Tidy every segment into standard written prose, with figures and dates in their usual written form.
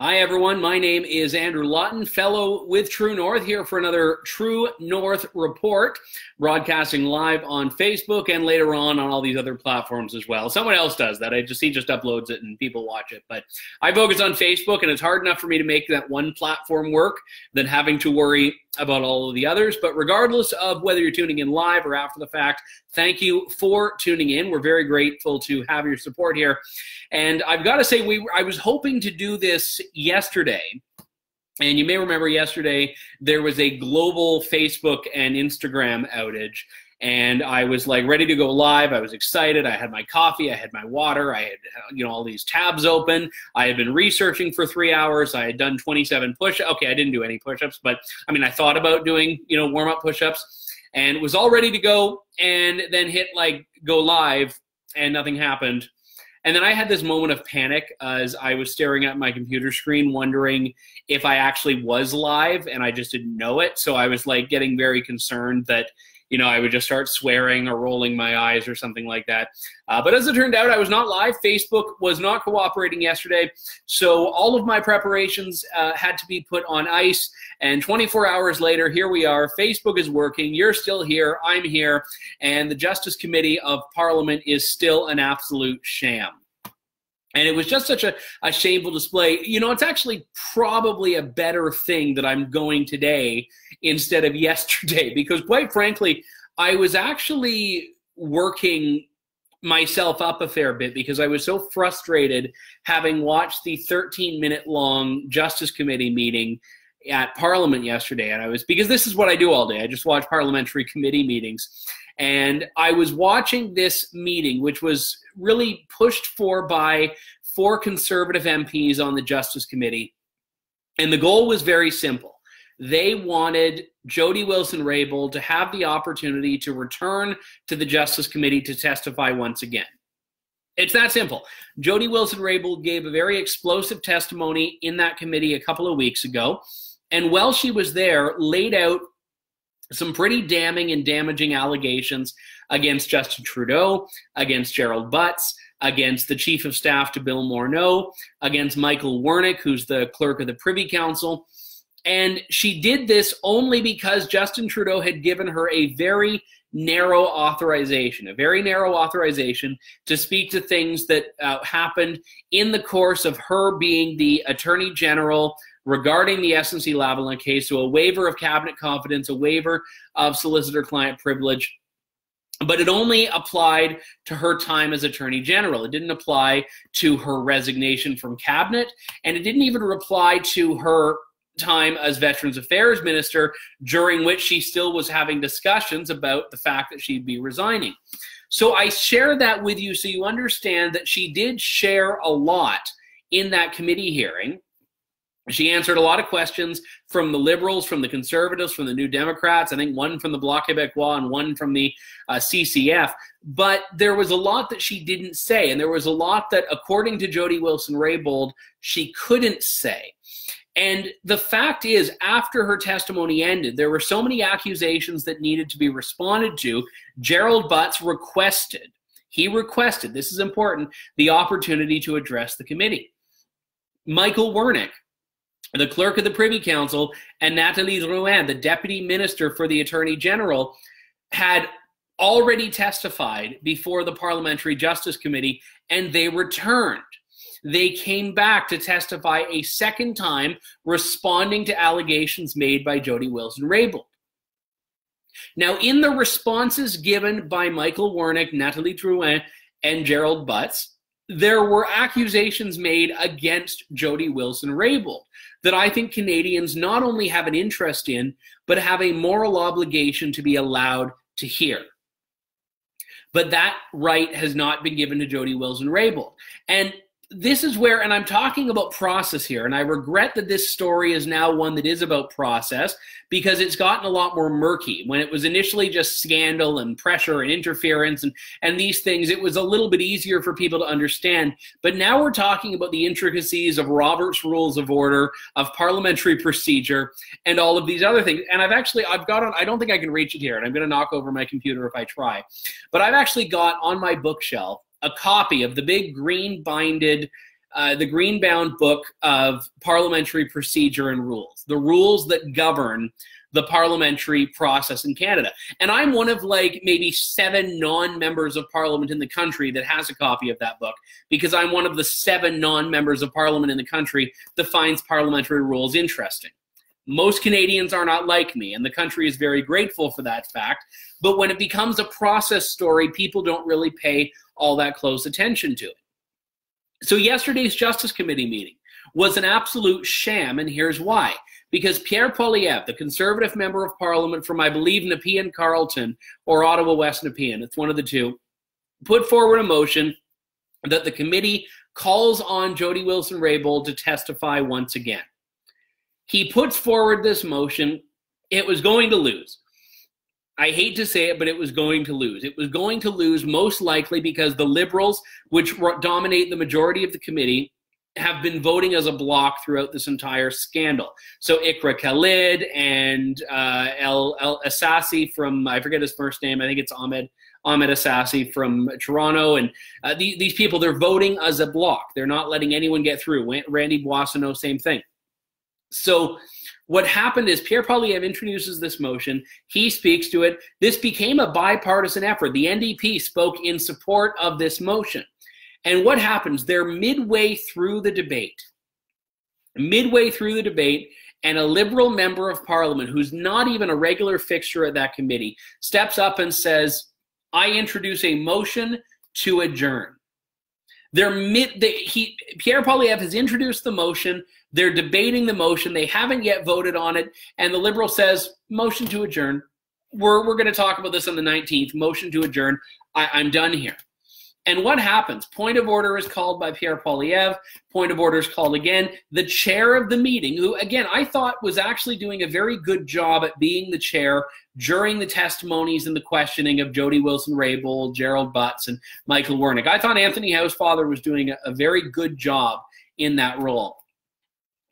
Hi everyone, my name is Andrew Lawton, fellow with True North, here for another True North report, broadcasting live on Facebook and later on all these other platforms as well. Someone else does that. He just uploads it and people watch it. But I focus on Facebook, and it's hard enough for me to make that one platform work than having to worry about all of the others. But regardless of whether you're tuning in live or after the fact, thank you for tuning in. We're very grateful to have your support here. And I've got to say, I was hoping to do this yesterday. And you may remember yesterday there was a global Facebook and Instagram outage. And I was like ready to go live. I was excited. I had my coffee. I had my water. I had, all these tabs open. I had been researching for 3 hours. I had done 27 push-ups. Okay, I didn't do any push-ups, but I mean, I thought about doing, warm-up push-ups, and was all ready to go, and then hit go live, and nothing happened. And then I had this moment of panic as I was staring at my computer screen, wondering if I actually was live, and I just didn't know it. So I was getting very concerned that I would just start swearing or rolling my eyes or something like that. But as it turned out, I was not live. Facebook was not cooperating yesterday. So all of my preparations had to be put on ice. And 24 hours later, here we are. Facebook is working. You're still here. I'm here. And the Justice Committee of Parliament is still an absolute sham. And it was just such a shameful display. It's actually probably a better thing that I'm going today instead of yesterday, because quite frankly, I was actually working myself up a fair bit because I was so frustrated having watched the 13-minute-long Justice Committee meeting at Parliament yesterday. And because this is what I do all day. I just watch parliamentary committee meetings. And I was watching this meeting, which was really pushed for by 4 Conservative MPs on the Justice Committee. And the goal was very simple. They wanted Jody Wilson-Raybould to have the opportunity to return to the Justice Committee to testify once again. It's that simple. Jody Wilson-Raybould gave a very explosive testimony in that committee a couple of weeks ago. And while she was there, laid out some pretty damning and damaging allegations against Justin Trudeau, against Gerald Butts, against the Chief of Staff to Bill Morneau, against Michael Wernick, who's the Clerk of the Privy Council. And she did this only because Justin Trudeau had given her a very narrow authorization to speak to things that happened in the course of her being the Attorney General regarding the SNC-Lavalin case, so a waiver of cabinet confidence, a waiver of solicitor-client privilege. But it only applied to her time as Attorney General. It didn't apply to her resignation from cabinet, and it didn't even apply to her time as Veterans Affairs Minister, during which she still was having discussions about the fact that she'd be resigning. So I share that with you so you understand that she did share a lot in that committee hearing. She answered a lot of questions from the Liberals, from the Conservatives, from the New Democrats, I think one from the Bloc Québécois and one from the CCF. But there was a lot that she didn't say, and there was a lot that, according to Jody Wilson-Raybould, she couldn't say. And the fact is, after her testimony ended, there were so many accusations that needed to be responded to. Gerald Butts requested, this is important, the opportunity to address the committee. Michael Wernick, the Clerk of the Privy Council, and Nathalie Drouin, the Deputy Minister for the Attorney General, had already testified before the Parliamentary Justice Committee, and they returned. They came back to testify a second time, responding to allegations made by Jody Wilson-Raybould. Now, in the responses given by Michael Wernick, Nathalie Drouin, and Gerald Butts, there were accusations made against Jody Wilson-Raybould that I think Canadians not only have an interest in, but have a moral obligation to be allowed to hear. But that right has not been given to Jody Wilson-Raybould. And this is where, and I'm talking about process here, and I regret that this story is now one that is about process, because it's gotten a lot more murky. When it was initially just scandal and pressure and interference and these things, it was a little bit easier for people to understand. But now we're talking about the intricacies of Robert's Rules of Order, of parliamentary procedure, and all of these other things. And I've got on, I don't think I can reach it here, and I'm going to knock over my computer if I try. But I've actually got on my bookshelf a copy of the big green binded the green-bound book of parliamentary procedure and rules, the rules that govern the parliamentary process in Canada. And I'm one of like maybe 7 non-members of parliament in the country that has a copy of that book, because I'm one of the 7 non-members of parliament in the country that finds parliamentary rules interesting. Most Canadians are not like me, and the country is very grateful for that fact. But when it becomes a process story, people don't really pay all that close attention to it. So yesterday's Justice Committee meeting was an absolute sham, and here's why. Because Pierre Poilievre, the Conservative member of Parliament from, I believe, Nepean-Carleton or Ottawa West Nepean, it's one of the two, put forward a motion that the committee calls on Jody Wilson-Raybould to testify once again. He puts forward this motion. It was going to lose. I hate to say it, but it was going to lose. It was going to lose most likely because the Liberals, which dominate the majority of the committee, have been voting as a bloc throughout this entire scandal. So Iqra Khalid and El Assassi from, I forget his first name, I think it's Ahmed Assassi from Toronto, and these people, they're voting as a bloc. They're not letting anyone get through. Randy Boissonneau, same thing. So what happened is Pierre Poilievre introduces this motion. He speaks to it. This became a bipartisan effort. The NDP spoke in support of this motion. And what happens? They're midway through the debate. And a Liberal member of Parliament, who's not even a regular fixture at that committee, steps up and says, I introduce a motion to adjourn. Pierre Poilievre has introduced the motion. They're debating the motion. They haven't yet voted on it. And the Liberal says, motion to adjourn. We're going to talk about this on the 19th. Motion to adjourn. I'm done here. And what happens? Point of order is called by Pierre Poilievre. Point of order is called again. The chair of the meeting, who, again, I thought was actually doing a very good job at being the chair during the testimonies and the questioning of Jody Wilson-Raybould, Gerald Butts, and Michael Wernick. I thought Anthony Housefather was doing a very good job in that role.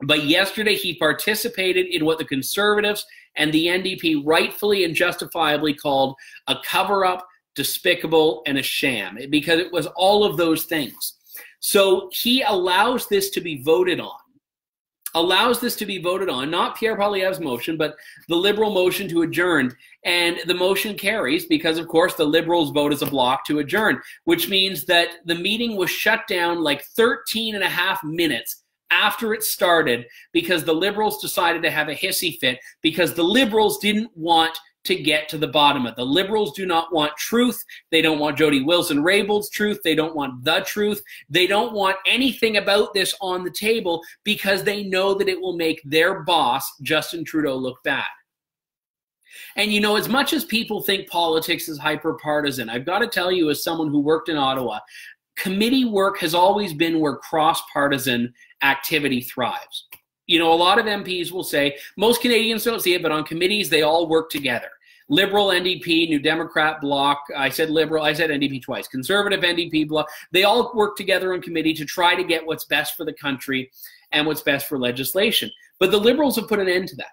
But yesterday he participated in what the Conservatives and the NDP rightfully and justifiably called a cover-up, despicable, and a sham, because it was all of those things. So he allows this to be voted on. Not Pierre Poilievre's motion, but the Liberal motion to adjourn. And the motion carries because, of course, the Liberals vote as a bloc to adjourn, which means that the meeting was shut down like 13 and a half minutes after it started because the Liberals decided to have a hissy fit because the Liberals didn't want to get to the bottom of it. The Liberals do not want truth. They don't want Jody Wilson-Raybould's truth. They don't want the truth. They don't want anything about this on the table because they know that it will make their boss, Justin Trudeau, look bad. And you know, as much as people think politics is hyper-partisan, I've got to tell you, as someone who worked in Ottawa, committee work has always been where cross-partisan activity thrives. You know, a lot of MPs will say, most Canadians don't see it, but on committees, they all work together. Liberal, NDP, New Democrat bloc, I said Liberal, I said NDP twice, Conservative, NDP bloc, they all work together in committee to try to get what's best for the country and what's best for legislation. But the Liberals have put an end to that.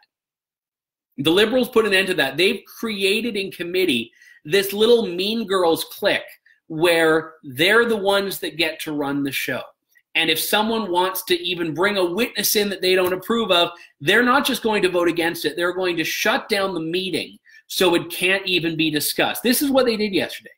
The Liberals put an end to that. They've created in committee this little Mean Girls clique where they're the ones that get to run the show. And if someone wants to even bring a witness in that they don't approve of, they're not just going to vote against it. They're going to shut down the meeting so it can't even be discussed. This is what they did yesterday.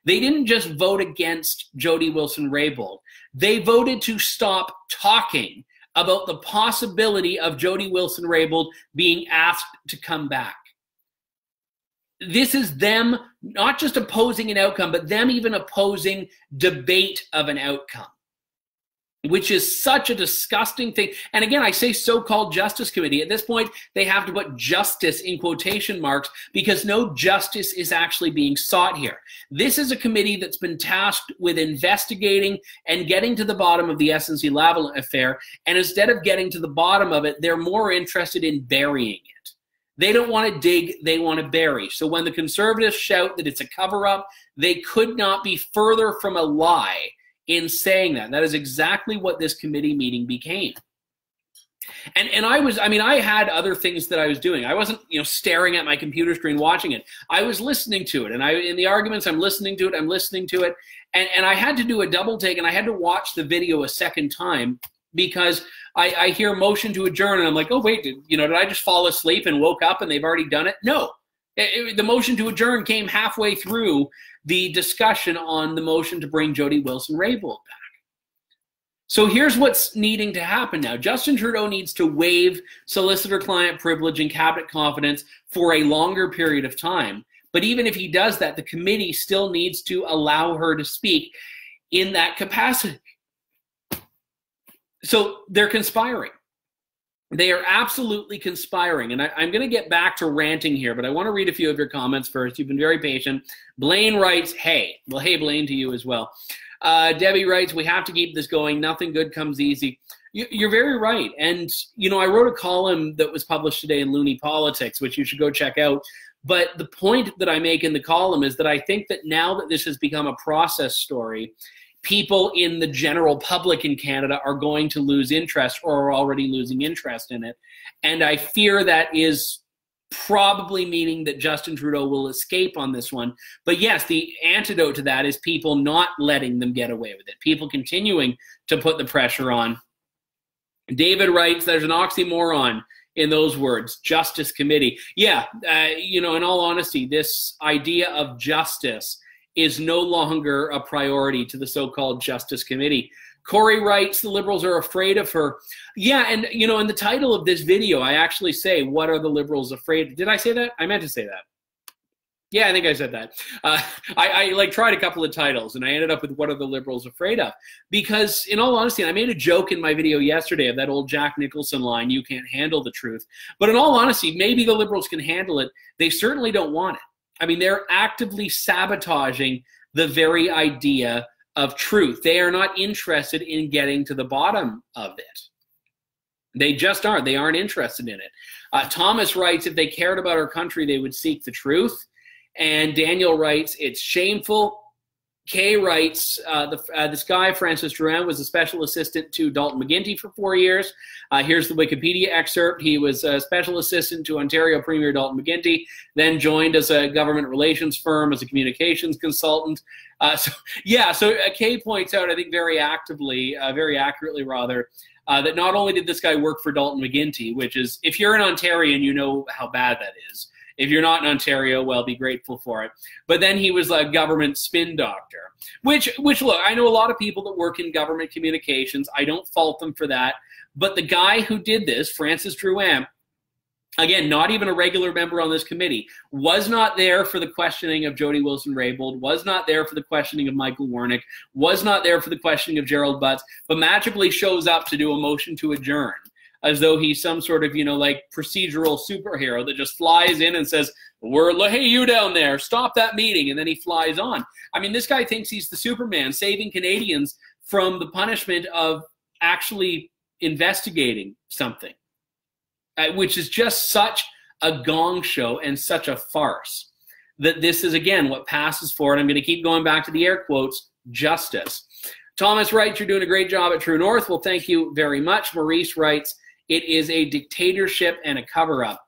They didn't just vote against Jody Wilson-Raybould. They voted to stop talking about the possibility of Jody Wilson-Raybould being asked to come back. This is them not just opposing an outcome, but them even opposing debate of an outcome, which is such a disgusting thing. And again, I say so-called Justice Committee. At this point, they have to put justice in quotation marks because no justice is actually being sought here. This is a committee that's been tasked with investigating and getting to the bottom of the SNC-Lavalin affair. And instead of getting to the bottom of it, they're more interested in burying it. They don't want to dig, they want to bury. So when the Conservatives shout that it's a cover-up, they could not be further from a lie in saying that. That is exactly what this committee meeting became. And I had other things that I was doing. I wasn't, staring at my computer screen watching it. I was listening to it. And in the arguments, I'm listening to it. And I had to do a double take, and I had to watch the video a second time because I hear motion to adjourn, and I'm like, oh, wait, did I just fall asleep and woke up and they've already done it? No. The motion to adjourn came halfway through the discussion on the motion to bring Jody Wilson-Raybould back. So here's what's needing to happen now. Justin Trudeau needs to waive solicitor-client privilege and cabinet confidence for a longer period of time. But even if he does that, the committee still needs to allow her to speak in that capacity. So they're conspiring. They are absolutely conspiring. And I'm going to get back to ranting here, but I want to read a few of your comments first. You've been very patient. Blaine writes, hey. Well, hey, Blaine, to you as well. Debbie writes, we have to keep this going. Nothing good comes easy. You're very right. And, I wrote a column that was published today in Looney Politics, which you should go check out. But the point that I make in the column is that I think that now that this has become a process story, people in the general public in Canada are going to lose interest or are already losing interest in it. And I fear that is probably meaning that Justin Trudeau will escape on this one. But yes, the antidote to that is people not letting them get away with it. People continuing to put the pressure on. David writes, there's an oxymoron in those words, Justice Committee. Yeah, in all honesty, this idea of justice is no longer a priority to the so-called Justice Committee. Corey writes, the Liberals are afraid of her. Yeah, and, in the title of this video, I actually say, what are the Liberals afraid of? Did I say that? I meant to say that. Yeah, I think I said that. I tried a couple of titles, and I ended up with what are the Liberals afraid of? Because, in all honesty, and I made a joke in my video yesterday of that old Jack Nicholson line, you can't handle the truth. But in all honesty, maybe the Liberals can handle it. They certainly don't want it. I mean, they're actively sabotaging the very idea of truth. They are not interested in getting to the bottom of it. They just aren't. They aren't interested in it. Thomas writes, if they cared about our country, they would seek the truth. And Daniel writes, it's shameful. Kay writes, this guy, Francis Drouin, was a special assistant to Dalton McGuinty for 4 years. Here's the Wikipedia excerpt. He was a special assistant to Ontario Premier Dalton McGuinty, then joined as a government relations firm as a communications consultant. So Kay points out, I think very accurately, that not only did this guy work for Dalton McGuinty, which is, if you're an Ontarian, you know how bad that is. If you're not in Ontario, well, be grateful for it. But then he was a government spin doctor, which look, I know a lot of people that work in government communications. I don't fault them for that. But the guy who did this, Francis Drouin, again, not even a regular member on this committee, was not there for the questioning of Jody Wilson-Raybould, was not there for the questioning of Michael Warnick, was not there for the questioning of Gerald Butts, but magically shows up to do a motion to adjourn, as though he's some sort of, procedural superhero that just flies in and says, hey, you down there, stop that meeting, and then he flies on. I mean, this guy thinks he's the Superman, saving Canadians from the punishment of actually investigating something, which is just such a gong show and such a farce that this is, again, what passes for, and I'm going to keep going back to the air quotes, justice. Thomas writes, you're doing a great job at True North. Well, thank you very much. Maurice writes, it is a dictatorship and a cover-up.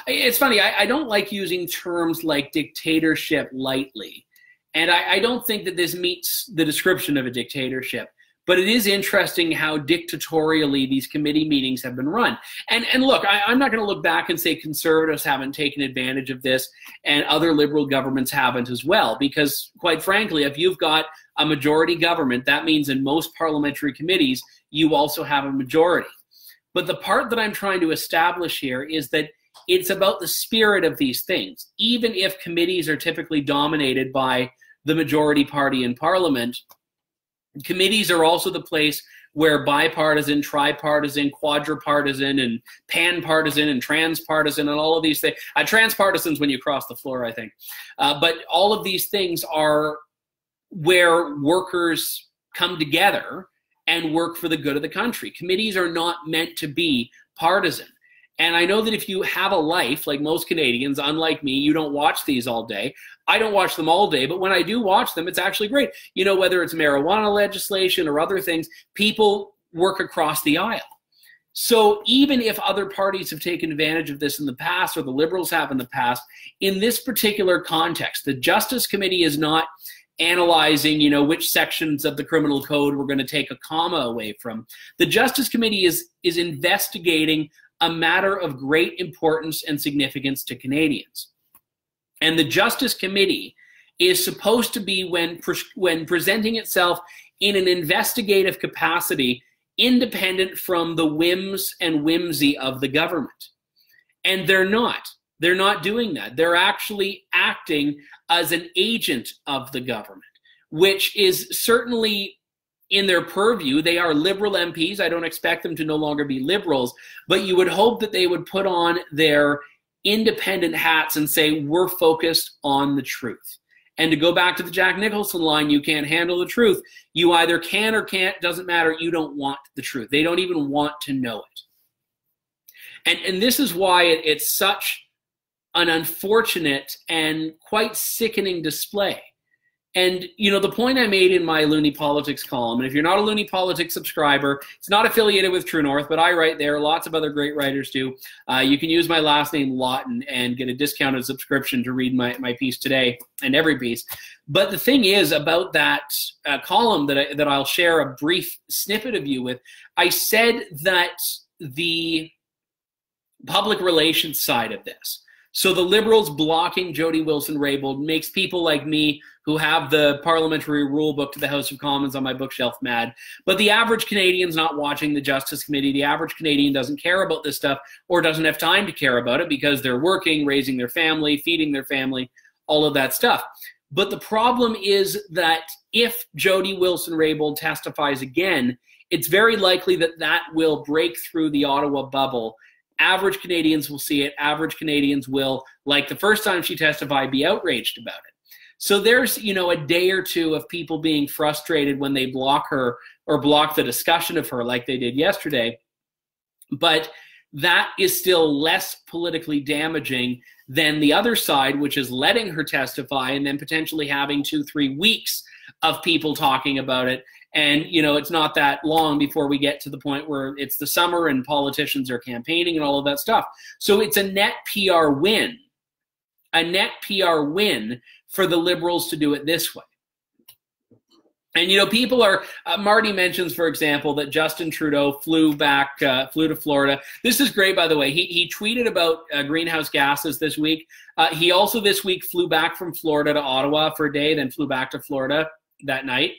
It's funny, I don't like using terms like dictatorship lightly, and I don't think that this meets the description of a dictatorship. But it is interesting how dictatorially these committee meetings have been run. And look, I'm not going to look back and say conservatives haven't taken advantage of this and other liberal governments haven't as well. Because quite frankly, if you've got a majority government, that means in most parliamentary committees, you also have a majority. But the part that I'm trying to establish here is that it's about the spirit of these things. Even if committees are typically dominated by the majority party in parliament, committees are also the place where bipartisan, tripartisan, quadripartisan, and panpartisan, and transpartisan, and all of these things. Transpartisan's when you cross the floor, I think. But all of these things are where workers come together and work for the good of the country. Committees are not meant to be partisan. And I know that if you have a life, like most Canadians, unlike me, you don't watch these all day. I don't watch them all day, but when I do watch them, it's actually great. Whether it's marijuana legislation or other things, people work across the aisle. So even if other parties have taken advantage of this in the past, or the Liberals have in the past, in this particular context, the Justice Committee is not analyzing, which sections of the criminal code we're going to take a comma away from. The Justice Committee is investigating a matter of great importance and significance to Canadians. And the Justice Committee is supposed to be, when presenting itself in an investigative capacity, independent from the whims and whimsy of the government. And they're not. They're not doing that. They're actually acting as an agent of the government, which is certainly in their purview. They are Liberal MPs. I don't expect them to no longer be Liberals, but you would hope that they would put on their independent hats and say, we're focused on the truth. And to go back to the Jack Nicholson line, you can't handle the truth. You either can or can't, doesn't matter. You don't want the truth. They don't even want to know it. And this is why it's such an unfortunate and quite sickening display. And, the point I made in my Looney Politics column, and if you're not a Looney Politics subscriber, it's not affiliated with True North, but I write there. Lots of other great writers do. You can use my last name, Lawton, and get a discounted subscription to read my piece today and every piece. But the thing is about that column that I'll share a brief snippet of you with, I said that the public relations side of this, so the Liberals blocking Jody Wilson-Raybould, makes people like me, who have the parliamentary rule book to the House of Commons on my bookshelf, mad. But the average Canadian's not watching the Justice Committee. The average Canadian doesn't care about this stuff, or doesn't have time to care about it because they're working, raising their family, feeding their family, all of that stuff. But the problem is that if Jody Wilson-Raybould testifies again, it's very likely that that will break through the Ottawa bubble. Average Canadians will see it. Average Canadians will, like the first time she testified, be outraged about it. So there's, a day or two of people being frustrated when they block her or block the discussion of her like they did yesterday. But that is still less politically damaging than the other side, which is letting her testify and then potentially having 2-3 weeks of people talking about it. And, it's not that long before we get to the point where it's the summer and politicians are campaigning and all of that stuff. So it's a net PR win, for the Liberals to do it this way. And, people are, Marty mentions, for example, that Justin Trudeau flew to Florida. This is great, by the way. He tweeted about greenhouse gases this week. He also this week flew back from Florida to Ottawa for a day, then flew back to Florida that night.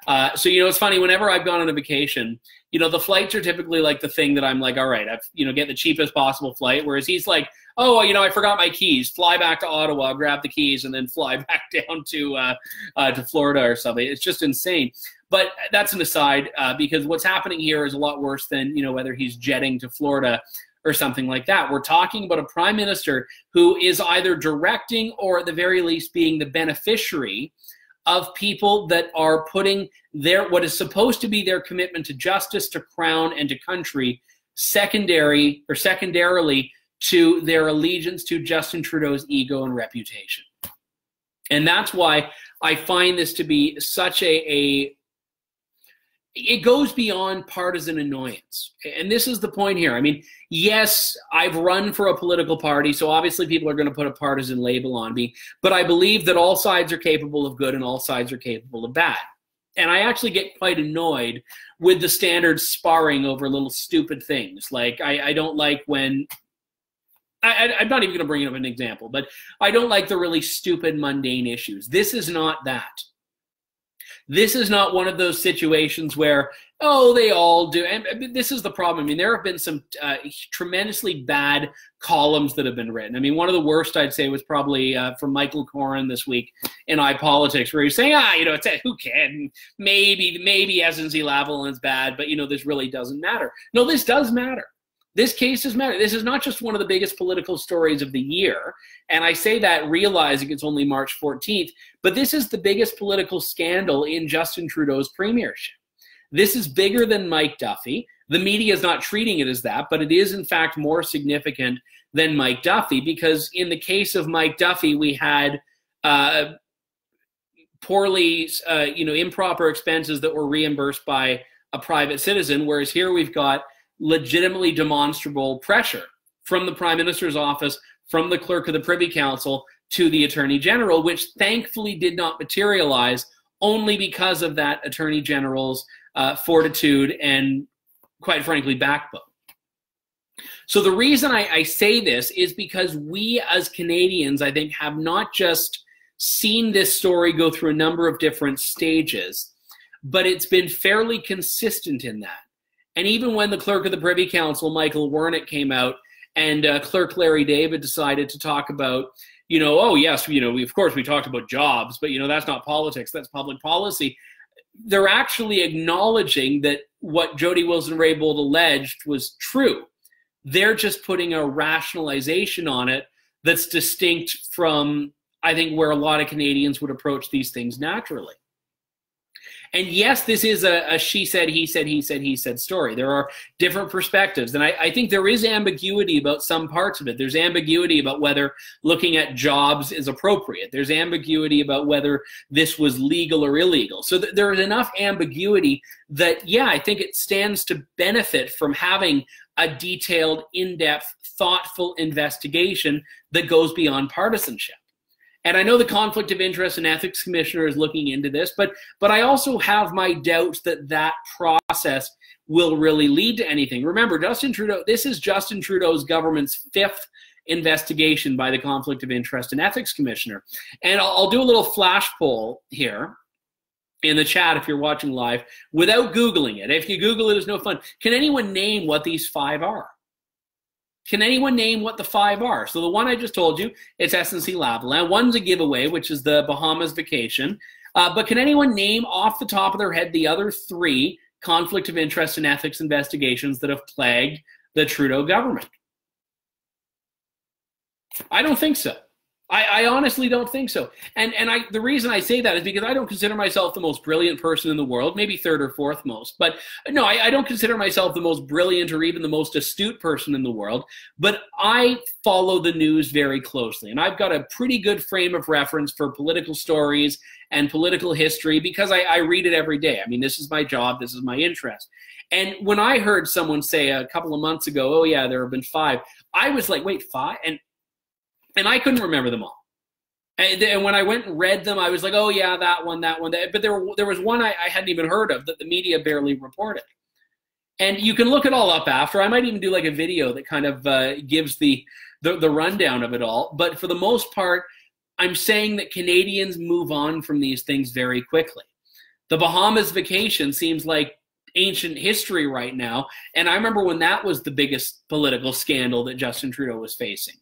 So, it's funny, whenever I've gone on a vacation, the flights are typically like the thing that I'm like, all right, get the cheapest possible flight. Whereas he's like, oh, I forgot my keys. Fly back to Ottawa, grab the keys, and then fly back down to Florida or something. It's just insane. But that's an aside, because what's happening here is a lot worse than, whether he's jetting to Florida or something like that. We're talking about a prime minister who is either directing or at the very least being the beneficiary of people that are putting what is supposed to be their commitment to justice, to crown, and to country secondarily to their allegiance to Justin Trudeau's ego and reputation. And that's why I find this to be such it goes beyond partisan annoyance. And this is the point here. I mean, yes, I've run for a political party, so obviously people are going to put a partisan label on me, but I believe that all sides are capable of good and all sides are capable of bad. And I actually get quite annoyed with the standard sparring over little stupid things. Like, I don't like when... I'm not even going to bring up an example, but I don't like the really stupid, mundane issues. This is not that. This is not one of those situations where, oh, they all do. And this is the problem. I mean, there have been some tremendously bad columns that have been written. I mean, one of the worst, I'd say, was probably from Michael Corrin this week in iPolitics, where he's saying, who can? Maybe SNC-Lavalin is bad, but, this really doesn't matter. No, this does matter. This case does matter. This is not just one of the biggest political stories of the year, and I say that realizing it's only March 14th, but this is the biggest political scandal in Justin Trudeau's premiership. This is bigger than Mike Duffy. The media is not treating it as that, but it is in fact more significant than Mike Duffy, because in the case of Mike Duffy, we had improper expenses that were reimbursed by a private citizen, whereas here we've got legitimately demonstrable pressure from the Prime Minister's office, from the Clerk of the Privy Council to the Attorney General, which thankfully did not materialize only because of that Attorney General's fortitude and, quite frankly, backbone. So the reason I say this is because we as Canadians, I think, have not just seen this story go through a number of different stages, but it's been fairly consistent in that. And even when the Clerk of the Privy Council, Michael Wernick, came out and Clerk Larry David decided to talk about, oh yes, of course we talked about jobs, but that's not politics, that's public policy. They're actually acknowledging that what Jody Wilson-Raybould alleged was true. They're just putting a rationalization on it that's distinct from, I think, where a lot of Canadians would approach these things naturally. And yes, this is a she said, he said, he said, he said story. There are different perspectives. And I think there is ambiguity about some parts of it. There's ambiguity about whether looking at jobs is appropriate. There's ambiguity about whether this was legal or illegal. So there is enough ambiguity that, yeah, I think it stands to benefit from having a detailed, in-depth, thoughtful investigation that goes beyond partisanship. And I know the Conflict of Interest and Ethics Commissioner is looking into this, but I also have my doubts that that process will really lead to anything. Remember, Justin Trudeau, this is Justin Trudeau's government's 5th investigation by the Conflict of Interest and Ethics Commissioner. And I'll do a little flash poll here in the chat if you're watching live without Googling it. If you Google it, it's no fun. Can anyone name what these 5 are? Can anyone name what the 5 are? So the one I just told you, it's SNC-Lavalin. One's a giveaway, which is the Bahamas vacation. But can anyone name off the top of their head the other 3 conflict of interest and ethics investigations that have plagued the Trudeau government? I don't think so. I honestly don't think so. And the reason I say that is because I don't consider myself the most brilliant person in the world, maybe 3rd or 4th most. But no, I don't consider myself the most brilliant or even the most astute person in the world. But I follow the news very closely. And I've got a pretty good frame of reference for political stories and political history because I read it every day. I mean, this is my job. This is my interest. And when I heard someone say a couple of months ago, oh, yeah, there have been 5, I was like, wait, 5? And I couldn't remember them all. And when I went and read them, I was like, oh, yeah, that one. But there was one I hadn't even heard of that the media barely reported. And you can look it all up after. I might even do like a video that kind of gives the rundown of it all. But for the most part, I'm saying that Canadians move on from these things very quickly. The Bahamas vacation seems like ancient history right now. And I remember when that was the biggest political scandal that Justin Trudeau was facing.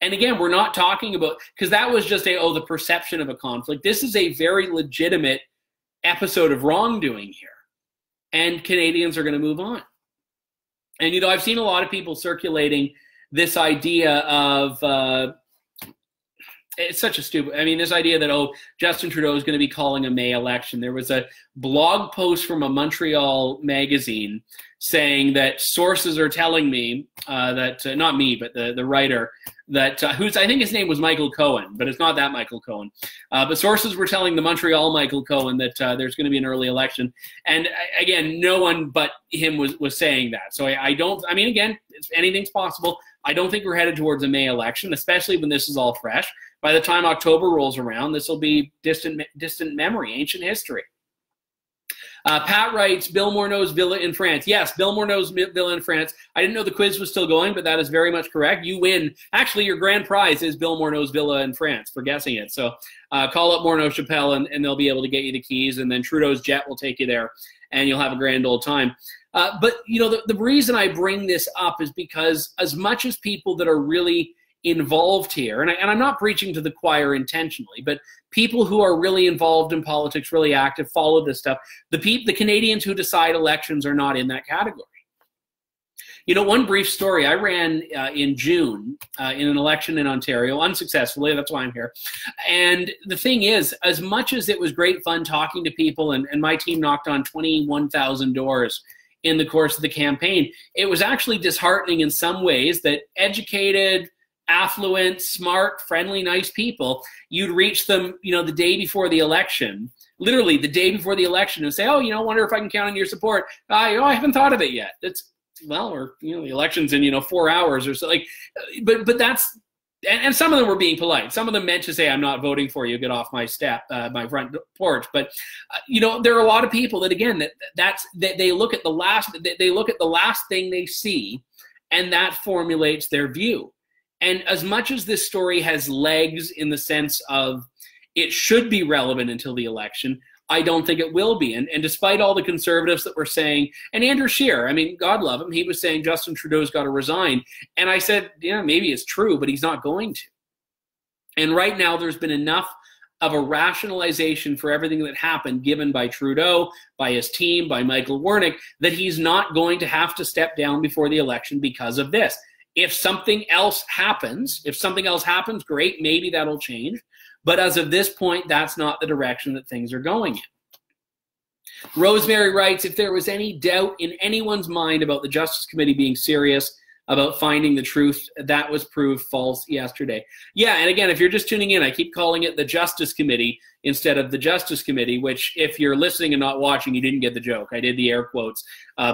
And again, we're not talking about, because that was just the perception of a conflict. This is a very legitimate episode of wrongdoing here. And Canadians are going to move on. And, I've seen a lot of people circulating this idea of, it's such a stupid, this idea that, Justin Trudeau is going to be calling a May election. There was a blog post from a Montreal magazine saying that sources are telling me that, not me, but the writer, that I think his name was Michael Cohen, but it's not that Michael Cohen. But sources were telling the Montreal Michael Cohen that there's going to be an early election. And again, no one but him was saying that. So again, anything's possible. I don't think we're headed towards a May election, especially when this is all fresh. By the time October rolls around, this will be distant memory, ancient history. Pat writes, Bill Morneau's villa in France. Yes, Bill Morneau's villa in France. I didn't know the quiz was still going, but that is very much correct. You win. Actually, your grand prize is Bill Morneau's villa in France for guessing it. So call up Morneau Chappelle, and they'll be able to get you the keys, and then Trudeau's jet will take you there, and you'll have a grand old time. But, the reason I bring this up is because as much as people that are really involved here, and I'm not preaching to the choir intentionally, but people who are really involved in politics, really active, follow this stuff, the Canadians who decide elections are not in that category. One brief story, I ran in June in an election in Ontario, unsuccessfully, that's why I'm here. And the thing is, as much as it was great fun talking to people, and my team knocked on 21,000 doors in the course of the campaign, it was actually disheartening in some ways that educated, affluent, smart, friendly, nice people, you'd reach them, the day before the election, literally the day before the election, and say, oh, wonder if I can count on your support. I haven't thought of it yet. well, or the election's in 4 hours or so. Like, but that's. And some of them were being polite. Some of them meant to say, "I'm not voting for you. Get off my my front porch." But there are a lot of people that, again, they look at the last thing they see, and that formulates their view. And as much as this story has legs in the sense of it should be relevant until the election, I don't think it will be. And despite all the conservatives that were saying, and Andrew Scheer, I mean, God love him, he was saying Justin Trudeau's got to resign. And I said, yeah, maybe it's true, but he's not going to. And right now there's been enough of a rationalization for everything that happened given by Trudeau, by his team, by Michael Wernick, that he's not going to have to step down before the election because of this. If something else happens, great, maybe that'll change. But as of this point, that's not the direction that things are going in. Rosemary writes, if there was any doubt in anyone's mind about the Justice Committee being serious about finding the truth, that was proved false yesterday. Yeah, and again, if you're just tuning in, I keep calling it the Justice Committee instead of the Justice Committee, which if you're listening and not watching, you didn't get the joke. I did the air quotes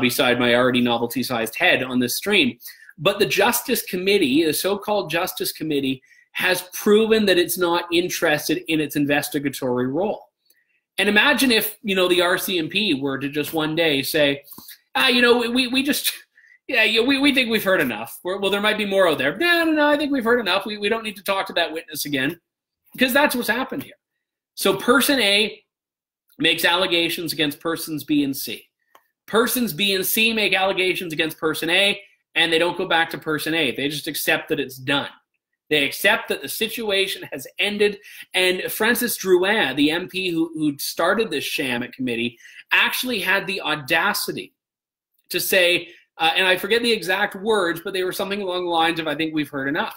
beside my already novelty-sized head on this stream. But the Justice Committee, the so-called Justice Committee, has proven that it's not interested in its investigatory role. And imagine if, the RCMP were to just one day say, we think we've heard enough. Well, there might be more out there. No, I think we've heard enough. We don't need to talk to that witness again, because that's what's happened here. So person A makes allegations against persons B and C. Persons B and C make allegations against person A, and they don't go back to person A. They just accept that it's done. They accept that the situation has ended. And Francis Drouin, the MP who started this sham at committee, actually had the audacity to say, and I forget the exact words, but they were something along the lines of, I think we've heard enough.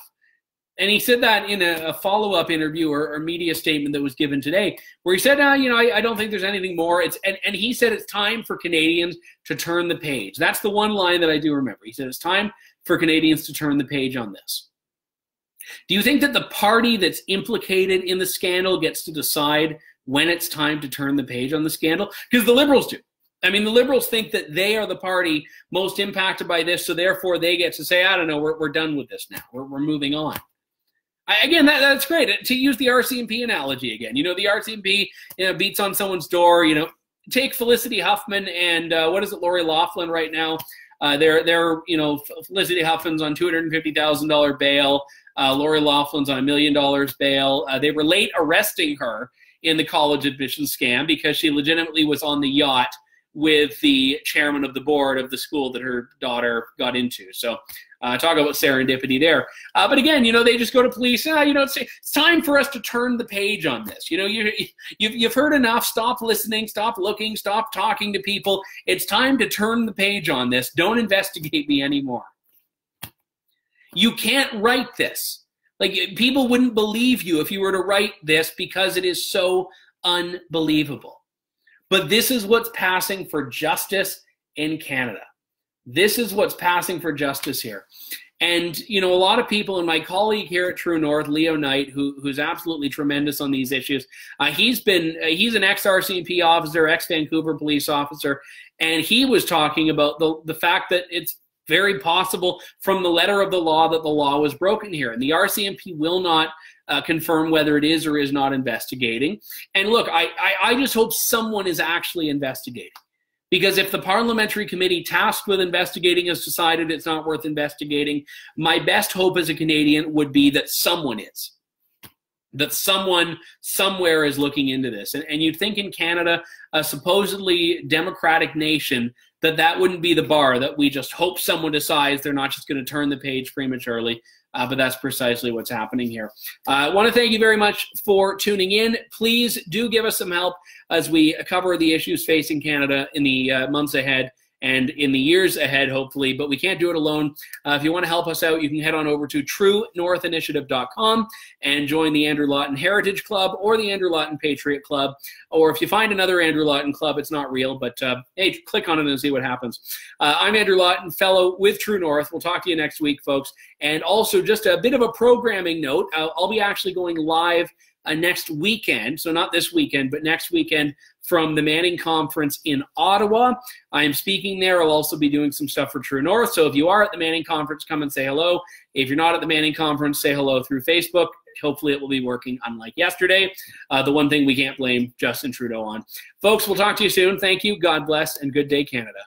And he said that in a follow-up interview or media statement that was given today, where he said, I don't think there's anything more. And he said it's time for Canadians to turn the page. That's the one line that I do remember. He said it's time for Canadians to turn the page on this. Do you think that the party that's implicated in the scandal gets to decide when it's time to turn the page on the scandal? Because the Liberals do. I mean, the Liberals think that they are the party most impacted by this, so therefore they get to say, I don't know, we're done with this now. We're moving on. Again, that's great. To use the RCMP analogy again, the RCMP beats on someone's door. Take Felicity Huffman and Lori Laughlin right now. They're Felicity Huffman's on $250,000 bail. Lori Laughlin's on $1 million bail. They were late arresting her in the college admission scam because she legitimately was on the yacht with the chairman of the board of the school that her daughter got into. So talk about serendipity there. But again, they just go to police. It's time for us to turn the page on this. You've heard enough. Stop listening. Stop looking. Stop talking to people. It's time to turn the page on this. Don't investigate me anymore. You can't write this. Like, people wouldn't believe you if you were to write this because it is so unbelievable. But this is what's passing for justice in Canada. This is what's passing for justice here. And, a lot of people, and my colleague here at True North, Leo Knight, who's absolutely tremendous on these issues, he's an ex-RCMP officer, ex-Vancouver police officer, and he was talking about the fact that it's very possible from the letter of the law that the law was broken here. And the RCMP will not confirm whether it is or is not investigating. And look, I just hope someone is actually investigating. Because if the parliamentary committee tasked with investigating has decided it's not worth investigating, my best hope as a Canadian would be that someone is. That someone somewhere is looking into this. And you'd think in Canada, a supposedly democratic nation, that wouldn't be the bar, that we just hope someone decides they're not just going to turn the page prematurely. But that's precisely what's happening here. I want to thank you very much for tuning in. Please do give us some help as we cover the issues facing Canada in the months ahead and in the years ahead, hopefully, but we can't do it alone. If you want to help us out, you can head on over to truenorthinitiative.com and join the Andrew Lawton Heritage Club or the Andrew Lawton Patriot Club. Or if you find another Andrew Lawton club, it's not real, but hey, click on it and see what happens. I'm Andrew Lawton, fellow with True North. We'll talk to you next week, folks. And also just a bit of a programming note, I'll be actually going live next weekend. So not this weekend, but next weekend from the Manning Conference in Ottawa. I am speaking there. I'll also be doing some stuff for True North. So if you are at the Manning Conference, come and say hello. If you're not at the Manning Conference, say hello through Facebook. Hopefully it will be working unlike yesterday. The one thing we can't blame Justin Trudeau on. Folks, we'll talk to you soon. Thank you. God bless, and good day, Canada.